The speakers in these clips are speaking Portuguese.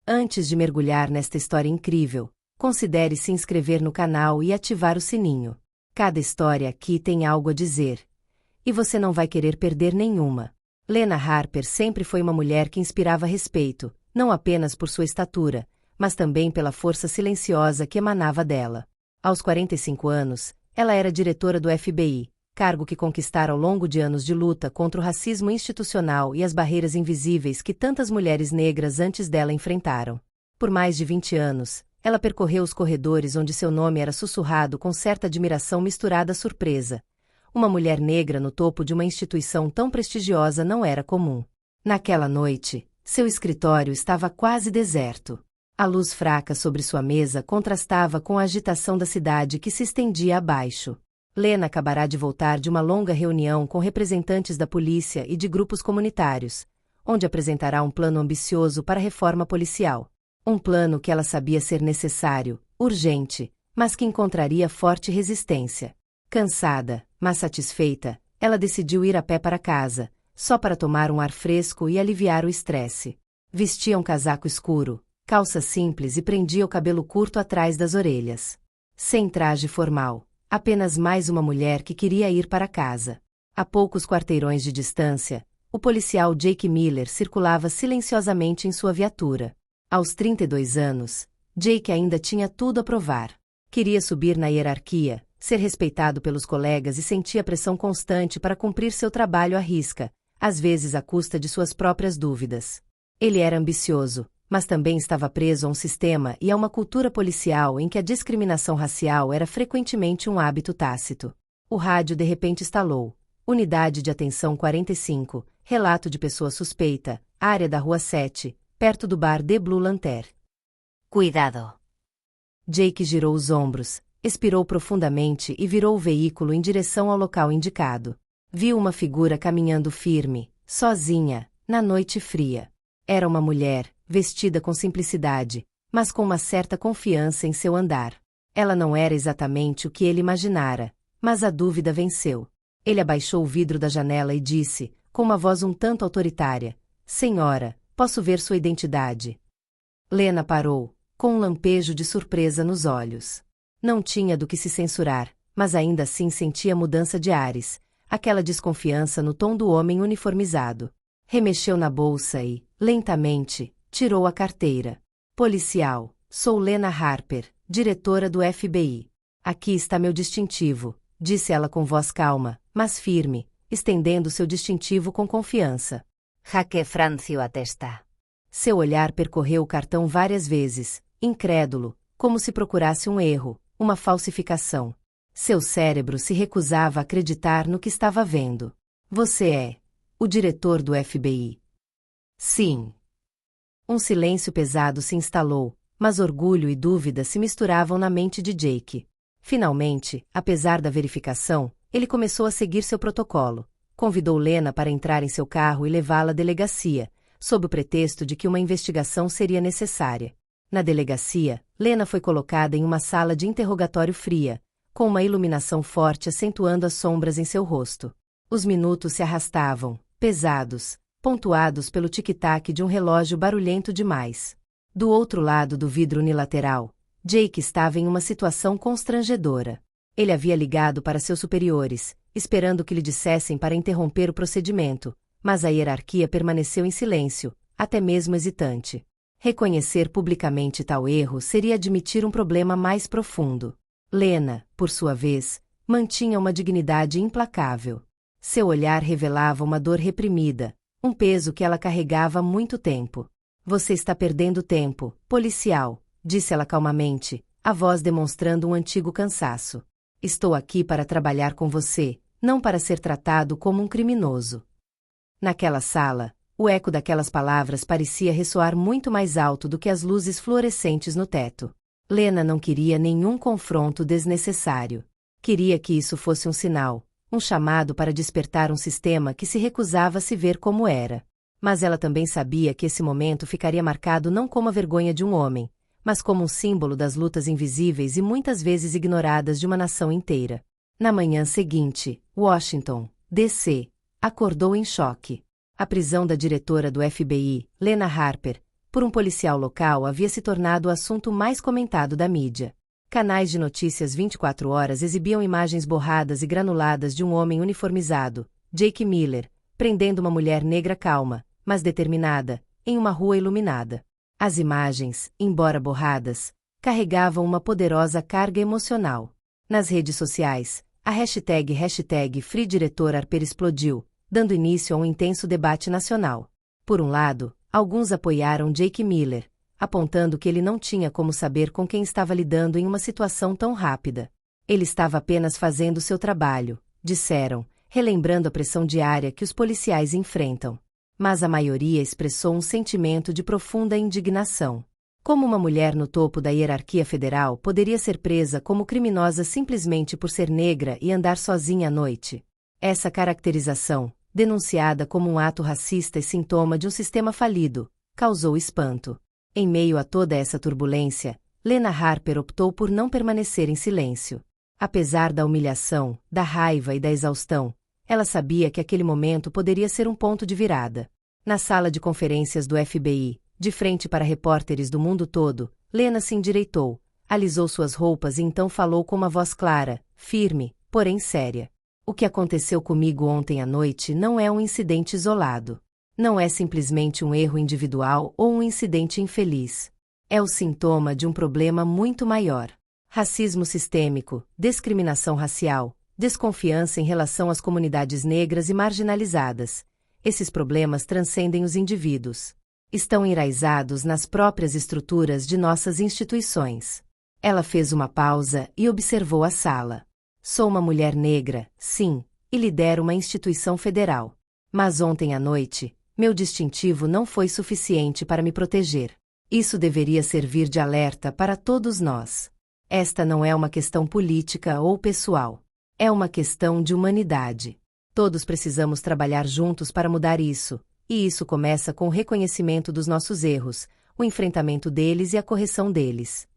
Antes de mergulhar nesta história incrível, considere se inscrever no canal e ativar o sininho. Cada história aqui tem algo a dizer. E você não vai querer perder nenhuma. Lena Harper sempre foi uma mulher que inspirava respeito, não apenas por sua estatura, mas também pela força silenciosa que emanava dela. Aos 45 anos, ela era diretora do FBI, cargo que conquistara ao longo de anos de luta contra o racismo institucional e as barreiras invisíveis que tantas mulheres negras antes dela enfrentaram. Por mais de 20 anos, ela percorreu os corredores onde seu nome era sussurrado com certa admiração misturada à surpresa. Uma mulher negra no topo de uma instituição tão prestigiosa não era comum. Naquela noite, seu escritório estava quase deserto. A luz fraca sobre sua mesa contrastava com a agitação da cidade que se estendia abaixo. Lena acabará de voltar de uma longa reunião com representantes da polícia e de grupos comunitários, onde apresentará um plano ambicioso para a reforma policial. Um plano que ela sabia ser necessário, urgente, mas que encontraria forte resistência. Cansada, mas satisfeita, ela decidiu ir a pé para casa, só para tomar um ar fresco e aliviar o estresse. Vestia um casaco escuro, calça simples e prendia o cabelo curto atrás das orelhas. Sem traje formal, apenas mais uma mulher que queria ir para casa. A poucos quarteirões de distância, o policial Jake Miller circulava silenciosamente em sua viatura. Aos 32 anos, Jake ainda tinha tudo a provar. Queria subir na hierarquia, ser respeitado pelos colegas e sentia pressão constante para cumprir seu trabalho à risca, às vezes à custa de suas próprias dúvidas. Ele era ambicioso, mas também estava preso a um sistema e a uma cultura policial em que a discriminação racial era frequentemente um hábito tácito. O rádio de repente estalou. Unidade de atenção 45, relato de pessoa suspeita, área da Rua 7, perto do bar The Blue Lantern. Cuidado. Jake girou os ombros, expirou profundamente e virou o veículo em direção ao local indicado. Viu uma figura caminhando firme, sozinha, na noite fria. Era uma mulher, vestida com simplicidade, mas com uma certa confiança em seu andar. Ela não era exatamente o que ele imaginara, mas a dúvida venceu. Ele abaixou o vidro da janela e disse, com uma voz um tanto autoritária: "Senhora, posso ver sua identidade?" Lena parou, com um lampejo de surpresa nos olhos. Não tinha do que se censurar, mas ainda assim sentia mudança de ares, aquela desconfiança no tom do homem uniformizado. Remexeu na bolsa e, lentamente, tirou a carteira. "Policial, sou Lena Harper, diretora do FBI. Aqui está meu distintivo", disse ela com voz calma, mas firme, estendendo seu distintivo com confiança. Jaque Francio atesta. Seu olhar percorreu o cartão várias vezes, incrédulo, como se procurasse um erro, uma falsificação. Seu cérebro se recusava a acreditar no que estava vendo. "Você é o diretor do FBI?" "Sim." Um silêncio pesado se instalou, mas orgulho e dúvida se misturavam na mente de Jake. Finalmente, apesar da verificação, ele começou a seguir seu protocolo. Convidou Lena para entrar em seu carro e levá-la à delegacia, sob o pretexto de que uma investigação seria necessária. Na delegacia, Lena foi colocada em uma sala de interrogatório fria, com uma iluminação forte acentuando as sombras em seu rosto. Os minutos se arrastavam, pesados, pontuados pelo tic-tac de um relógio barulhento demais. Do outro lado do vidro unilateral, Jake estava em uma situação constrangedora. Ele havia ligado para seus superiores, esperando que lhe dissessem para interromper o procedimento, mas a hierarquia permaneceu em silêncio, até mesmo hesitante. Reconhecer publicamente tal erro seria admitir um problema mais profundo. Lena, por sua vez, mantinha uma dignidade implacável. Seu olhar revelava uma dor reprimida, um peso que ela carregava há muito tempo. "Você está perdendo tempo, policial", disse ela calmamente, a voz demonstrando um antigo cansaço. "Estou aqui para trabalhar com você, não para ser tratado como um criminoso." Naquela sala, o eco daquelas palavras parecia ressoar muito mais alto do que as luzes fluorescentes no teto. Lena não queria nenhum confronto desnecessário. Queria que isso fosse um sinal, um chamado para despertar um sistema que se recusava a se ver como era. Mas ela também sabia que esse momento ficaria marcado não como a vergonha de um homem, mas como um símbolo das lutas invisíveis e muitas vezes ignoradas de uma nação inteira. Na manhã seguinte, Washington, D.C., acordou em choque. A prisão da diretora do FBI, Lena Harper, por um policial local havia se tornado o assunto mais comentado da mídia. Canais de notícias 24 horas exibiam imagens borradas e granuladas de um homem uniformizado, Jake Miller, prendendo uma mulher negra calma, mas determinada, em uma rua iluminada. As imagens, embora borradas, carregavam uma poderosa carga emocional. Nas redes sociais, a hashtag FreeDiretor Harper explodiu, dando início a um intenso debate nacional. Por um lado, alguns apoiaram Jake Miller, apontando que ele não tinha como saber com quem estava lidando em uma situação tão rápida. Ele estava apenas fazendo seu trabalho, disseram, relembrando a pressão diária que os policiais enfrentam. Mas a maioria expressou um sentimento de profunda indignação. Como uma mulher no topo da hierarquia federal poderia ser presa como criminosa simplesmente por ser negra e andar sozinha à noite? Essa caracterização, denunciada como um ato racista e sintoma de um sistema falido, causou espanto. Em meio a toda essa turbulência, Lena Harper optou por não permanecer em silêncio. Apesar da humilhação, da raiva e da exaustão, ela sabia que aquele momento poderia ser um ponto de virada. Na sala de conferências do FBI, de frente para repórteres do mundo todo, Lena se endireitou, alisou suas roupas e então falou com uma voz clara, firme, porém séria. O que aconteceu comigo ontem à noite não é um incidente isolado. Não é simplesmente um erro individual ou um incidente infeliz. É o sintoma de um problema muito maior. Racismo sistêmico, discriminação racial, desconfiança em relação às comunidades negras e marginalizadas. Esses problemas transcendem os indivíduos. Estão enraizados nas próprias estruturas de nossas instituições. Ela fez uma pausa e observou a sala. Sou uma mulher negra, sim, e lidero uma instituição federal. Mas ontem à noite, meu distintivo não foi suficiente para me proteger. Isso deveria servir de alerta para todos nós. Esta não é uma questão política ou pessoal. É uma questão de humanidade. Todos precisamos trabalhar juntos para mudar isso, e isso começa com o reconhecimento dos nossos erros, o enfrentamento deles e a correção deles.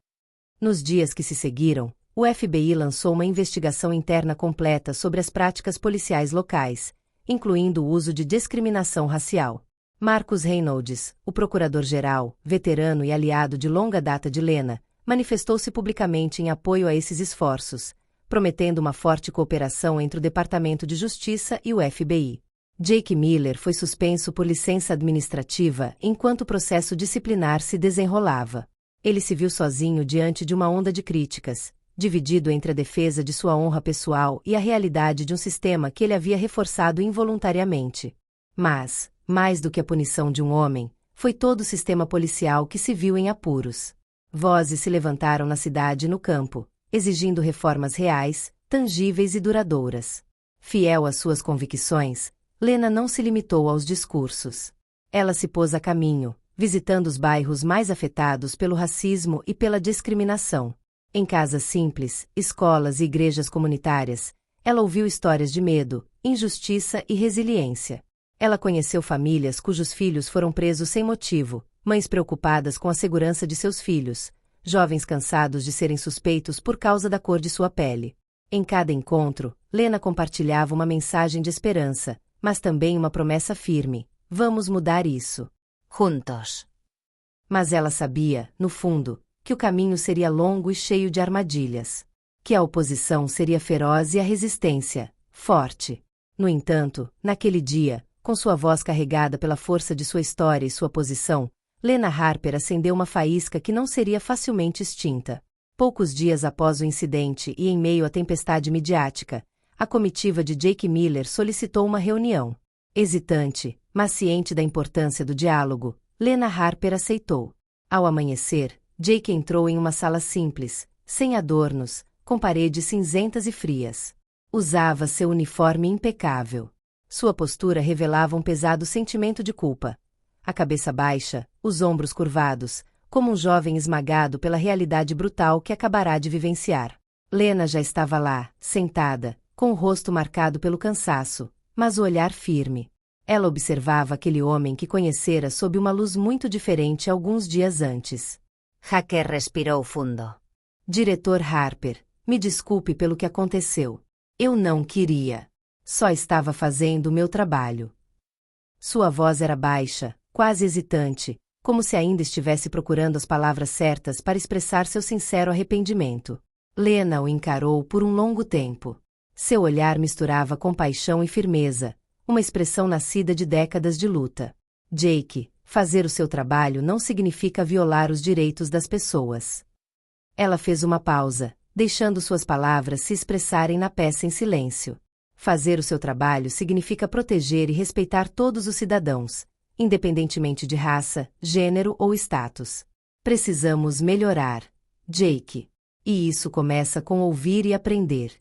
Nos dias que se seguiram, o FBI lançou uma investigação interna completa sobre as práticas policiais locais, incluindo o uso de discriminação racial. Marcus Reynolds, o procurador-geral, veterano e aliado de longa data de Lena, manifestou-se publicamente em apoio a esses esforços, prometendo uma forte cooperação entre o Departamento de Justiça e o FBI. Jake Miller foi suspenso por licença administrativa enquanto o processo disciplinar se desenrolava. Ele se viu sozinho diante de uma onda de críticas, dividido entre a defesa de sua honra pessoal e a realidade de um sistema que ele havia reforçado involuntariamente. Mas, mais do que a punição de um homem, foi todo o sistema policial que se viu em apuros. Vozes se levantaram na cidade e no campo, exigindo reformas reais, tangíveis e duradouras. Fiel às suas convicções, Lena não se limitou aos discursos. Ela se pôs a caminho, visitando os bairros mais afetados pelo racismo e pela discriminação. Em casas simples, escolas e igrejas comunitárias, ela ouviu histórias de medo, injustiça e resiliência. Ela conheceu famílias cujos filhos foram presos sem motivo, mães preocupadas com a segurança de seus filhos, jovens cansados de serem suspeitos por causa da cor de sua pele. Em cada encontro, Lena compartilhava uma mensagem de esperança, mas também uma promessa firme: vamos mudar isso. Juntos. Mas ela sabia, no fundo, que o caminho seria longo e cheio de armadilhas. Que a oposição seria feroz e a resistência, forte. No entanto, naquele dia, com sua voz carregada pela força de sua história e sua posição, Lena Harper acendeu uma faísca que não seria facilmente extinta. Poucos dias após o incidente e em meio à tempestade midiática, a comitiva de Jake Miller solicitou uma reunião. Hesitante, mas ciente da importância do diálogo, Lena Harper aceitou. Ao amanhecer, Jake entrou em uma sala simples, sem adornos, com paredes cinzentas e frias. Usava seu uniforme impecável. Sua postura revelava um pesado sentimento de culpa. A cabeça baixa, os ombros curvados, como um jovem esmagado pela realidade brutal que acabará de vivenciar. Lena já estava lá, sentada, com o rosto marcado pelo cansaço, mas o olhar firme. Ela observava aquele homem que conhecera sob uma luz muito diferente alguns dias antes. Hacker respirou fundo. Diretor Harper, me desculpe pelo que aconteceu. Eu não queria. Só estava fazendo o meu trabalho. Sua voz era baixa, quase hesitante, como se ainda estivesse procurando as palavras certas para expressar seu sincero arrependimento. Lena o encarou por um longo tempo. Seu olhar misturava compaixão e firmeza, uma expressão nascida de décadas de luta. Jake, fazer o seu trabalho não significa violar os direitos das pessoas. Ela fez uma pausa, deixando suas palavras se expressarem na peça em silêncio. Fazer o seu trabalho significa proteger e respeitar todos os cidadãos, independentemente de raça, gênero ou status. Precisamos melhorar, Jake. E isso começa com ouvir e aprender.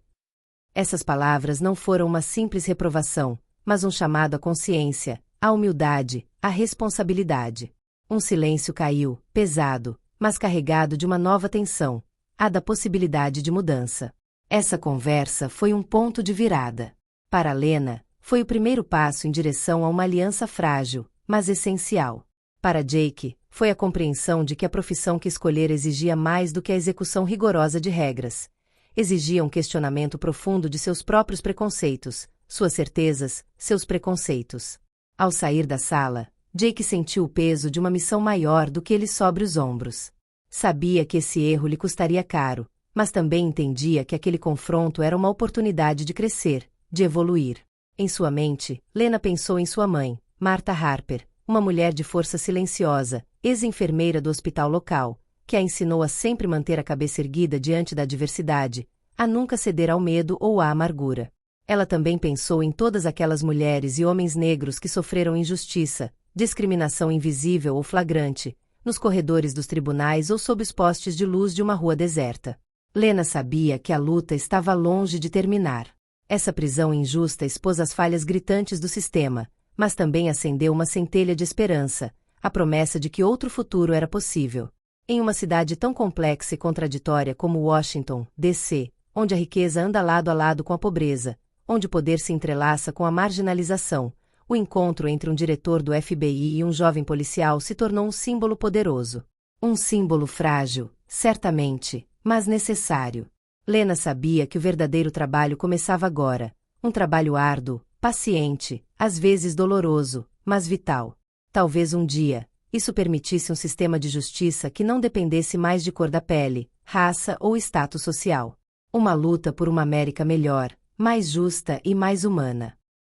Essas palavras não foram uma simples reprovação, mas um chamado à consciência, à humildade, à responsabilidade. Um silêncio caiu, pesado, mas carregado de uma nova tensão, a da possibilidade de mudança. Essa conversa foi um ponto de virada. Para Lena, foi o primeiro passo em direção a uma aliança frágil, mas essencial. Para Jake, foi a compreensão de que a profissão que escolher exigia mais do que a execução rigorosa de regras. Exigia um questionamento profundo de seus próprios preconceitos, suas certezas, seus preconceitos. Ao sair da sala, Jake sentiu o peso de uma missão maior do que ele sobre os ombros. Sabia que esse erro lhe custaria caro, mas também entendia que aquele confronto era uma oportunidade de crescer, de evoluir. Em sua mente, Lena pensou em sua mãe, Martha Harper, uma mulher de força silenciosa, ex-enfermeira do hospital local, que a ensinou a sempre manter a cabeça erguida diante da adversidade, a nunca ceder ao medo ou à amargura. Ela também pensou em todas aquelas mulheres e homens negros que sofreram injustiça, discriminação invisível ou flagrante, nos corredores dos tribunais ou sob os postes de luz de uma rua deserta. Lena sabia que a luta estava longe de terminar. Essa prisão injusta expôs as falhas gritantes do sistema, mas também acendeu uma centelha de esperança, a promessa de que outro futuro era possível. Em uma cidade tão complexa e contraditória como Washington, D.C., onde a riqueza anda lado a lado com a pobreza, onde o poder se entrelaça com a marginalização, o encontro entre um diretor do FBI e um jovem policial se tornou um símbolo poderoso. Um símbolo frágil, certamente, mas necessário. Lena sabia que o verdadeiro trabalho começava agora, um trabalho árduo, paciente, às vezes doloroso, mas vital. Talvez um dia, isso permitisse um sistema de justiça que não dependesse mais de cor da pele, raça ou status social. Uma luta por uma América melhor, mais justa e mais humana.